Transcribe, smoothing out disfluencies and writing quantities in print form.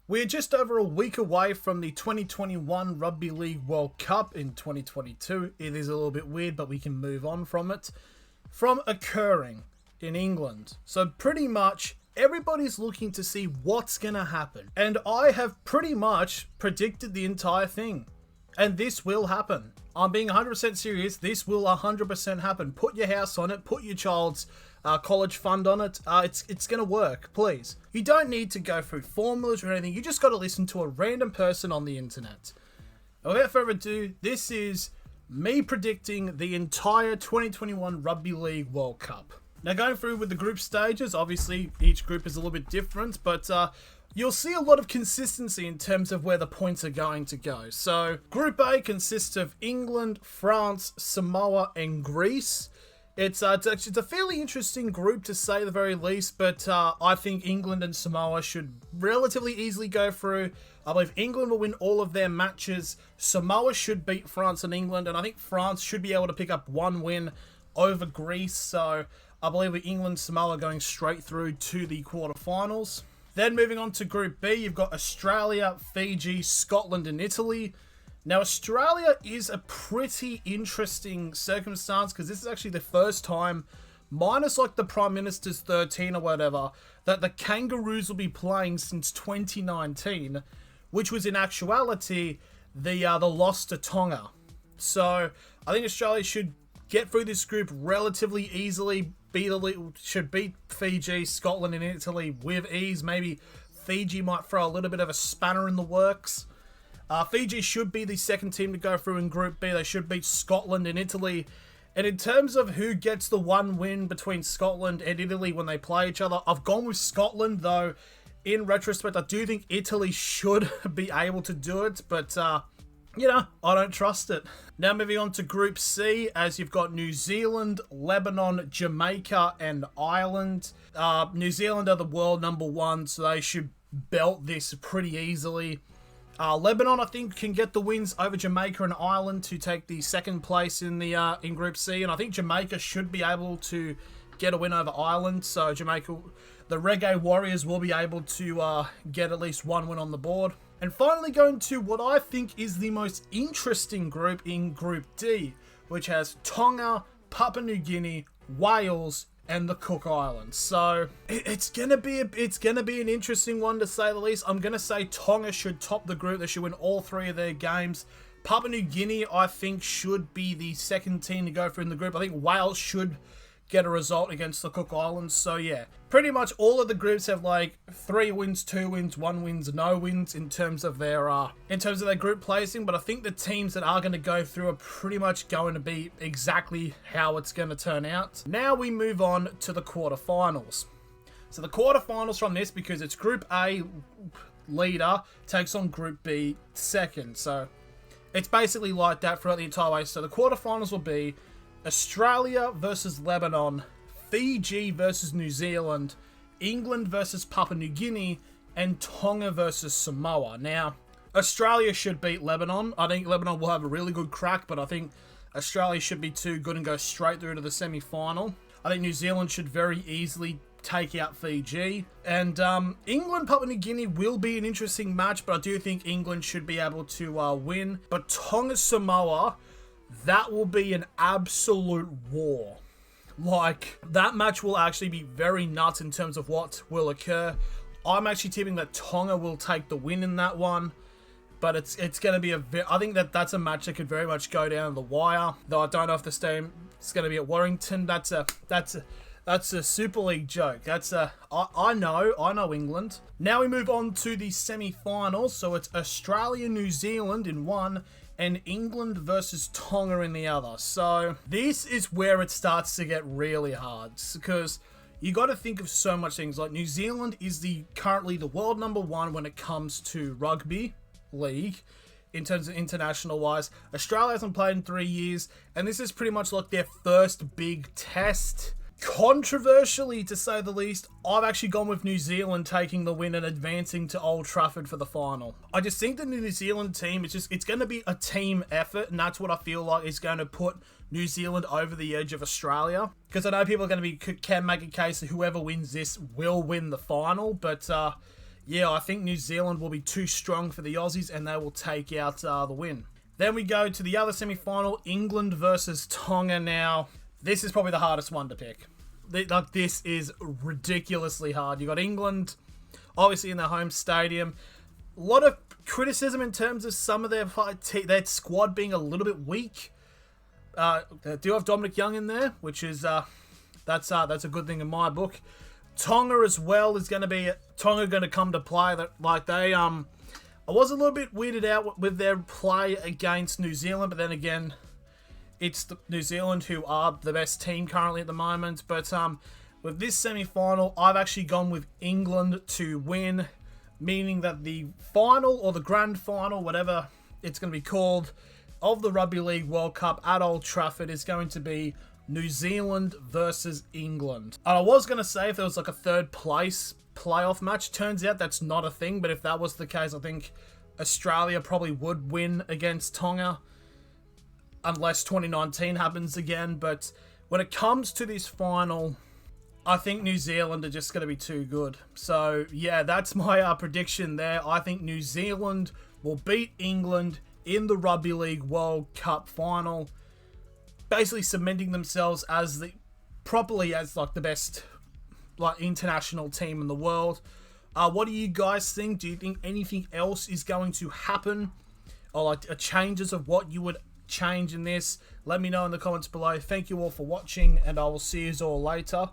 We're just over a week away from the 2021 Rugby League World Cup in 2022. It is a little bit weird, but we can move on from it. From occurring in England. So pretty much everybody's looking to see what's going to happen. And I have pretty much predicted the entire thing. And this will happen. I'm being 100% serious. This will 100% happen. Put your house on it. Put your child's college fund on it. It's going to work, please. You don't need to go through formulas or anything. You just got to listen to a random person on the internet. Without further ado, this is me predicting the entire 2021 Rugby League World Cup. Now, going through with the group stages, obviously each group is a little bit different, but you'll see a lot of consistency in terms of where the points are going to go. So, Group A consists of England, France, Samoa, and Greece. It's a fairly interesting group to say the very least, but I think England and Samoa should relatively easily go through. I believe England will win all of their matches. Samoa should beat France and England, and I think France should be able to pick up one win over Greece. So I believe with England, Samoa going straight through to the quarterfinals. Then moving on to Group B, you've got Australia, Fiji, Scotland, and Italy. Now, Australia is a pretty interesting circumstance because this is actually the first time, minus like the Prime Minister's 13 or whatever, that the Kangaroos will be playing since 2019, which was in actuality the loss to Tonga. So I think Australia should get through this group relatively easily. Should beat Fiji, Scotland, and Italy with ease. Maybe Fiji might throw a little bit of a spanner in the works. Fiji should be the second team to go through in Group B. They should beat Scotland and Italy. And in terms of who gets the one win between Scotland and Italy when they play each other, I've gone with Scotland, though in retrospect, I do think Italy should be able to do it, but I don't trust it. Now moving on to Group C, as you've got New Zealand, Lebanon, Jamaica, and Ireland. New Zealand are the world number one, so they should belt this pretty easily. Lebanon, I think, can get the wins over Jamaica and Ireland to take the second place in Group C, and I think Jamaica should be able to get a win over Ireland. So Jamaica, the Reggae Warriors, will be able to get at least one win on the board. And finally, going to what I think is the most interesting group in Group D, which has Tonga, Papua New Guinea, Wales, and the Cook Islands. So it's gonna be an interesting one to say the least. I'm gonna say Tonga should top the group. They should win all three of their games. Papua New Guinea, I think, should be the second team to go through in the group. I think Wales should get a result against the Cook Islands. So yeah, pretty much all of the groups have like 3 wins, 2 wins, 1 wins, no wins in terms of their group placing. But I think the teams that are going to go through are pretty much going to be exactly how it's going to turn out. Now we move on to the quarterfinals. So the quarterfinals from this, because it's Group A leader takes on Group B second. So it's basically like that throughout the entire way. So the quarterfinals will be Australia versus Lebanon, Fiji versus New Zealand, England versus Papua New Guinea, and Tonga versus Samoa. Now, Australia should beat Lebanon. I think Lebanon will have a really good crack, but I think Australia should be too good and go straight through to the semi-final. I think New Zealand should very easily take out Fiji. And England, Papua New Guinea will be an interesting match, but I do think England should be able to win. But Tonga, Samoa, that will be an absolute war. Like, that match will actually be very nuts in terms of what will occur. I'm actually tipping that Tonga will take the win in that one. But it's going to be I think that's a match that could very much go down the wire. Though I don't know if the stadium is going to be at Warrington. That's a Super League joke. I know England. Now we move on to the semi-finals. So it's Australia, New Zealand in one, and England versus Tonga in the other. So this is where it starts to get really hard, because you got to think of so much things. Like, New Zealand is currently the world number one when it comes to rugby league in terms of international wise. Australia hasn't played in 3 years, and this is pretty much like their first big test. Controversially, to say the least, I've actually gone with New Zealand taking the win and advancing to Old Trafford for the final. I just think the New Zealand team, it's going to be a team effort, and that's what I feel like is going to put New Zealand over the edge of Australia. Because I know people are going to can make a case that whoever wins this will win the final, but Yeah, I think New Zealand will be too strong for the Aussies and they will take out the win. Then we go to the other semi-final, England versus Tonga. Now, this is probably the hardest one to pick. This is ridiculously hard. You got England, obviously in their home stadium. A lot of criticism in terms of some of their squad being a little bit weak. They do have Dominic Young in there, which is that's a good thing in my book. Tonga as well is going to come to play. I was a little bit weirded out with their play against New Zealand, but then again, it's New Zealand who are the best team currently at the moment. But with this semi-final, I've actually gone with England to win, meaning that the final or the grand final, whatever it's going to be called, of the Rugby League World Cup at Old Trafford is going to be New Zealand versus England. And I was going to say if there was like a third place playoff match. Turns out that's not a thing, but if that was the case, I think Australia probably would win against Tonga unless 2019 happens again. But when it comes to this final, I think New Zealand are just going to be too good. So yeah, that's my prediction there. I think New Zealand will beat England in the Rugby League World Cup final, basically cementing themselves as the best international team in the world. What do you guys think? Do you think anything else is going to happen, or changes of what you would change in this? Let me know in the comments below. Thank you all for watching, and I will see you all later.